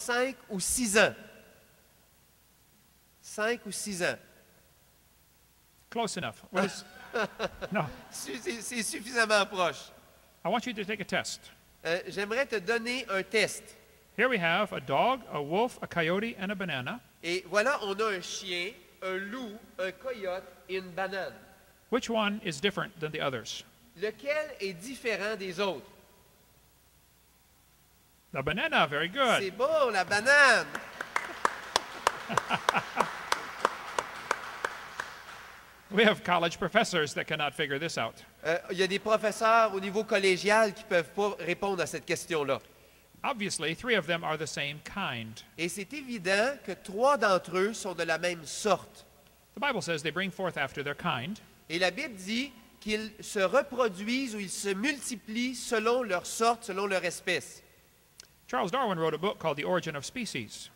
5 ou 6 ans. 5 ou 6 ans. Close enough. What is... No. C'est suffisamment proche. I want you to take a test. J'aimerais te donner un test. Here we have a dog, a wolf, a coyote, and a banana. Et voilà, on a un chien, un loup, un coyote et une banane. Which one is different than the others? Lequel est différent des autres? The banana, very good. C'est bon, la banane! We have college professors that cannot figure this out. Il y a des professeurs au niveau collégial qui ne peuvent pas répondre à cette question-là. Obviously, 3 of them are the same kind. Et c'est évident que 3 d'entre eux sont de la même sorte. The Bible says they bring forth after their kind. Et la Bible dit qu'ils se reproduisent ou ils se multiplient selon leur sorte, selon leur espèce. Charles Darwin wrote a book called The Origin of Species.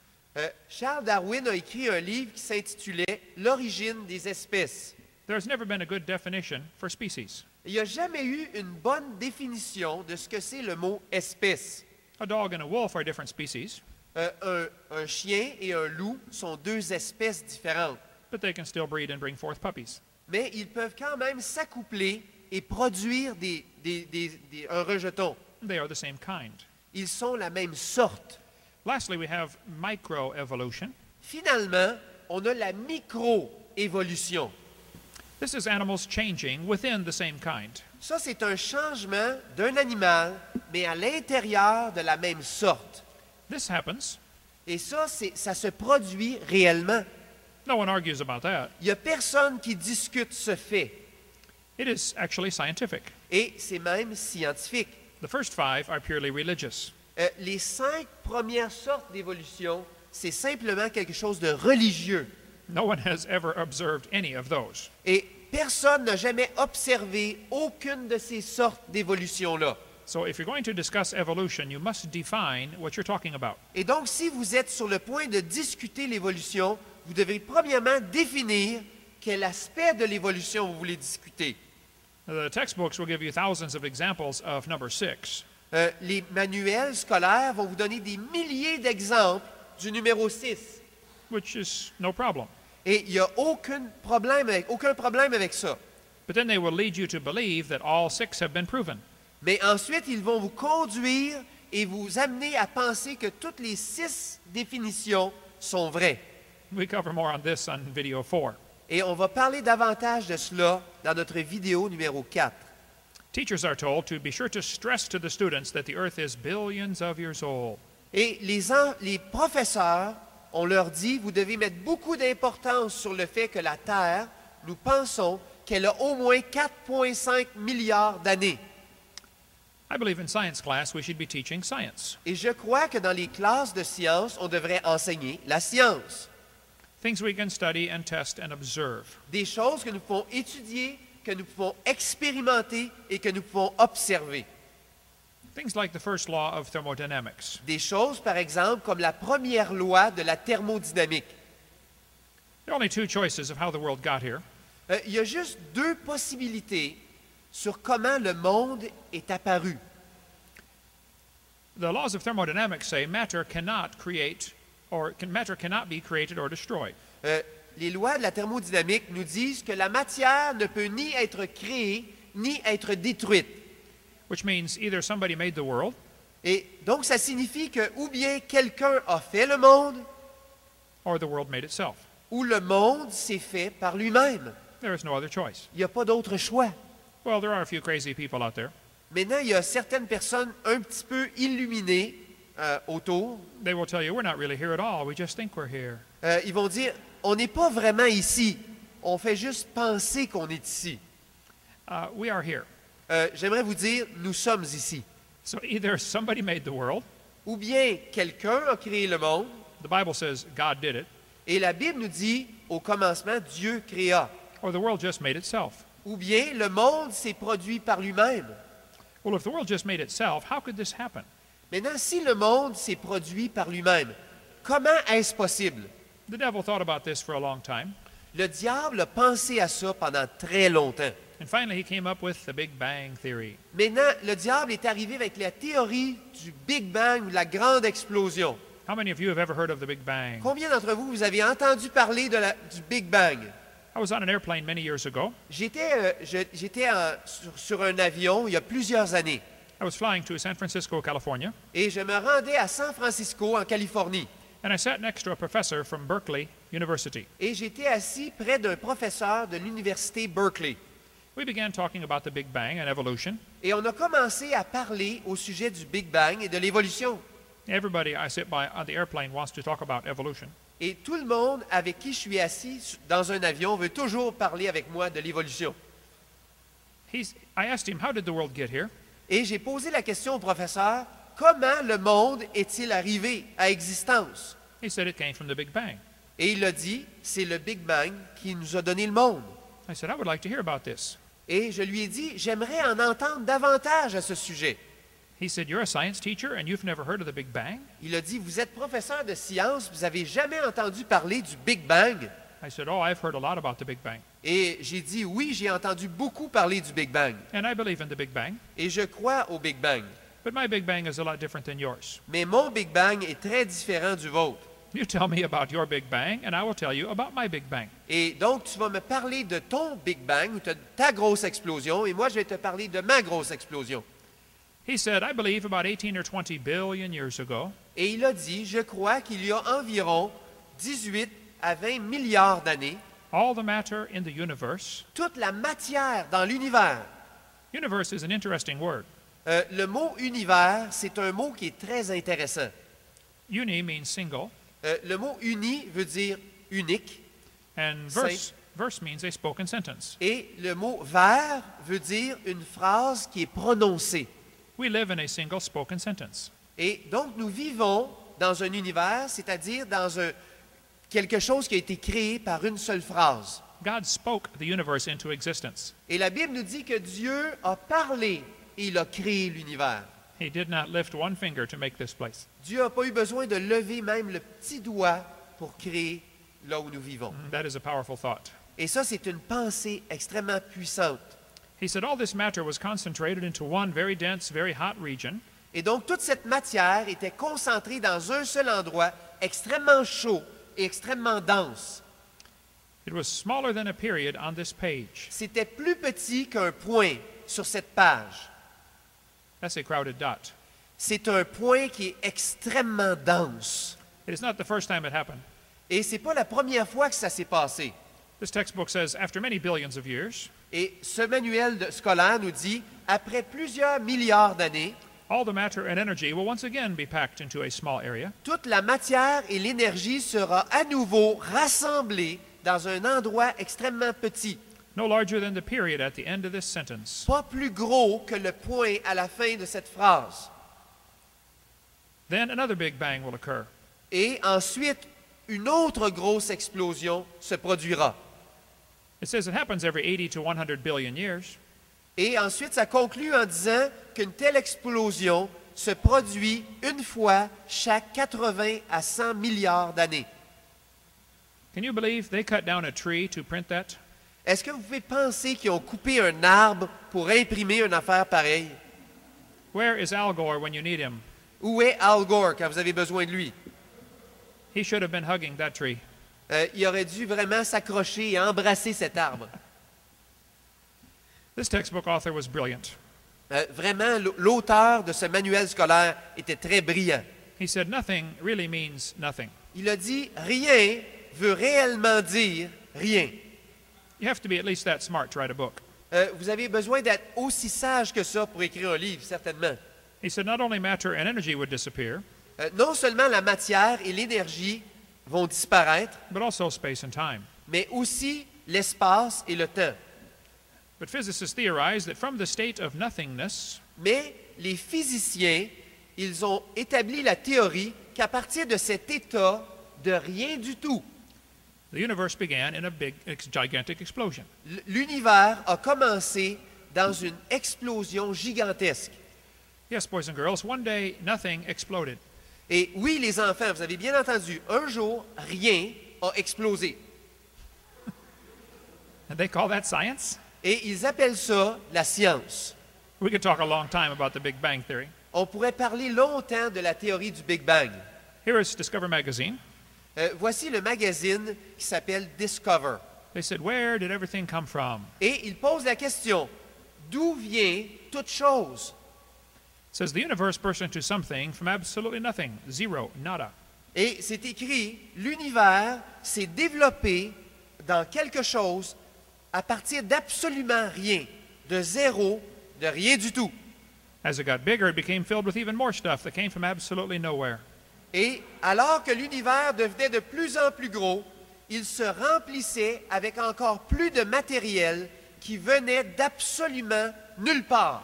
Charles Darwin a écrit un livre qui s'intitulait « L'origine des espèces ». There's never been a good definition for species. Il n'y a jamais eu une bonne définition de ce que c'est le mot « espèce ». A dog and a wolf are different species, Un chien et un loup sont 2 espèces différentes. but they can still breed and bring forth puppies. Mais ils peuvent quand même s'accoupler et produire un rejeton. They are the same kind. Ils sont la même sorte. Lastly, we have microevolution. Finalement, on a la microévolution. This is animals changing within the same kind. Ça, c'est un changement d'un animal, mais à l'intérieur de la même sorte. This happens. Et ça se produit réellement. No one argues about that. Il n'y a personne qui discute ce fait. It is actually scientific. Et c'est même scientifique. The first 5 are purely religious. Les 5 premières sortes d'évolution, c'est simplement quelque chose de religieux. No one has ever observed any of those. Et personne n'a jamais observé aucune de ces sortes d'évolution-là. So if you're going to discuss evolution, you must define what you're talking about. Et donc, si vous êtes sur le point de discuter l'évolution, vous devez premièrement définir quel aspect de l'évolution vous voulez discuter. The textbooks will give you thousands of examples of number 6. Les manuels scolaires vont vous donner des milliers d'exemples du numéro 6. Which is no problem. Et il n'y a aucun problème avec ça. But then they will lead you to believe that all 6 have been proven. Mais ensuite, ils vont vous conduire et vous amener à penser que toutes les 6 définitions sont vraies. We cover more on this on video 4. Et on va parler davantage de cela dans notre vidéo numéro 4. Teachers are told to be sure to stress to the students that the earth is billions of years old. Et les professeurs, on leur dit, vous devez mettre beaucoup d'importance sur le fait que la Terre, nous pensons qu'elle a au moins 4,5 milliards d'années. I believe in science class we should be teaching science. Et je crois que dans les classes de sciences, on devrait enseigner la science. Things we can study and test and observe. Des choses que nous pouvons étudier, que nous pouvons expérimenter et que nous pouvons observer. Things like the first law of thermodynamics. Des choses, par exemple, comme la première loi de la thermodynamique. There are only 2 choices of how the world got here. Il y a juste 2 possibilités sur comment le monde est apparu. The laws of thermodynamics say matter cannot be created or destroyed. Les lois de la thermodynamique nous disent que la matière ne peut ni être créée ni être détruite. Which means either somebody made the world, Et donc ça signifie que ou bien quelqu'un a fait le monde, or the world made itself. ou le monde s'est fait par lui-même. There is no other choice. Il n'y a pas d'autre choix. Well, there are a few crazy people out there. Maintenant, il y a certaines personnes un petit peu illuminées autour. They will tell you, we're not really here at all. We just think we're here. Ils vont dire, on n'est pas vraiment ici. On fait juste penser qu'on est ici. We are here. J'aimerais vous dire, nous sommes ici. So either somebody made the world, Ou bien quelqu'un a créé le monde, the Bible says God did it, et la Bible nous dit, au commencement, Dieu créa. or the world just made itself. Ou bien le monde s'est produit par lui-même. Well, if the world just made itself, how could this happen? Maintenant, si le monde s'est produit par lui-même, comment est-ce possible? The devil thought about this for a long time, Le diable a pensé à ça pendant très longtemps. and finally he came up with the Big Bang Theory. Maintenant, le diable est arrivé avec la théorie du Big Bang ou de la grande explosion. How many of you have ever heard of the Big Bang? Combien d'entre vous, vous avez entendu parler du Big Bang? I was on an airplane many years ago. J'étais sur un avion il y a plusieurs années I was flying to San Francisco, California, et je me rendais à San Francisco, en Californie. and I sat next to a professor from Berkeley University. Et j'étais assis près d'un professeur de l'université Berkeley. We began talking about the Big Bang and evolution. Et on a commencé à parler au sujet du Big Bang et de l'évolution. Everybody I sit by on the airplane wants to talk about evolution. Et tout le monde avec qui je suis assis dans un avion veut toujours parler avec moi de l'évolution. I asked him, how did the world get here? Et j'ai posé la question au professeur, comment le monde est-il arrivé à existence? He said it came from the Big Bang. Et il a dit, c'est le Big Bang qui nous a donné le monde. I said, I would like to hear about this. Et je lui ai dit, j'aimerais en entendre davantage à ce sujet. He said, you're a science teacher and you've never heard of the Big Bang? Il a dit, vous êtes professeur de sciences, vous n'avez jamais entendu parler du Big Bang? I said, oh, I've heard a lot about the Big Bang. Et j'ai dit, oui, j'ai entendu beaucoup parler du Big Bang. And I believe in the Big Bang. Et je crois au Big Bang. But my Big Bang is a lot different than yours. Mais mon Big Bang est très différent du vôtre. You tell me about your Big Bang and I will tell you about my Big Bang. Et donc, tu vas me parler de ton Big Bang, ou ta grosse explosion, et moi, je vais te parler de ma grosse explosion. He said, I believe about 18 or 20 billion years ago, Et il a dit, je crois qu'il y a environ 18 à 20 milliards d'années, all the matter in the universe. toute la matière dans l'univers. Universe is an interesting word. Le mot univers, c'est un mot qui est très intéressant. Uni means single, Le mot uni veut dire unique, and Saint. verse means a spoken sentence. et le mot vers veut dire une phrase qui est prononcée. We live in a single spoken sentence. Et donc, nous vivons dans un univers, c'est-à-dire dans quelque chose qui a été créé par une seule phrase. God spoke the universe into existence. Et la Bible nous dit que Dieu a parlé et il a créé l'univers. He did not lift one finger to make this place. Dieu n'a pas eu besoin de lever même le petit doigt pour créer là où nous vivons. That is a powerful thought. Et ça, c'est une pensée extrêmement puissante. He said all this matter was concentrated into one very dense, very hot region, Et donc, toute cette matière était concentrée dans un seul endroit, extrêmement chaud et extrêmement dense. It was smaller than a period on this page. C'était plus petit qu'un point sur cette page. That's a crowded dot. C'est un point qui est extrêmement dense. It is not the first time it happened. Et ce n'est pas la première fois que ça s'est passé. This textbook says, after many billions of years, Et ce manuel scolaire nous dit, après plusieurs milliards d'années, all the matter and energy will once again be packed into a small area. toute la matière et l'énergie sera à nouveau rassemblée dans un endroit extrêmement petit, No larger than the period at the end of this sentence. pas plus gros que le point à la fin de cette phrase. Then another Big Bang will occur. Et ensuite, une autre grosse explosion se produira. It says it happens every 80 to 100 billion years. Et ensuite, ça conclut en disant qu'une telle explosion se produit une fois chaque 80 à 100 milliards d'années. Can you believe they cut down a tree to print that? Est-ce que vous pouvez penser qu'ils ont coupé un arbre pour imprimer une affaire pareille? Where is Al Gore when you need him? Où est Al Gore quand vous avez besoin de lui? He should have been hugging that tree. Il aurait dû vraiment s'accrocher et embrasser cet arbre. This textbook author was brilliant. Vraiment, l'auteur de ce manuel scolaire était très brillant. He said nothing really means nothing. Il a dit, rien veut réellement dire rien. You have to be at least that smart to write a book. Vous avez besoin d'être aussi sage que ça pour écrire un livre, certainement. He said not only matter and energy would disappear, Non seulement la matière et l'énergie vont disparaître, but also space and time. mais aussi l'espace et le temps. But physicists theorize that from the state of nothingness, Mais les physiciens, ils ont établi la théorie qu'à partir de cet état de rien du tout, the universe began in a gigantic explosion. l'univers a commencé dans une explosion gigantesque. Yes, boys and girls, one day nothing exploded. Et oui, les enfants, vous avez bien entendu, un jour, rien a explosé. And they call that science? Et ils appellent ça la science. We could talk a long time about the Big Bang theory. On pourrait parler longtemps de la théorie du Big Bang. Here is Discover magazine. Voici le magazine qui s'appelle Discover. They said, where did everything come from? Et il pose la question, d'où vient toute chose? It says the universe burst into something from absolutely nothing. Zero, nada. Et c'est écrit, l'univers s'est développé dans quelque chose à partir d'absolument rien, de zéro, de rien du tout. As it got bigger, it became filled with even more stuff that came from absolutely nowhere. Et alors que l'univers devenait de plus en plus gros, il se remplissait avec encore plus de matériel qui venait d'absolument nulle part.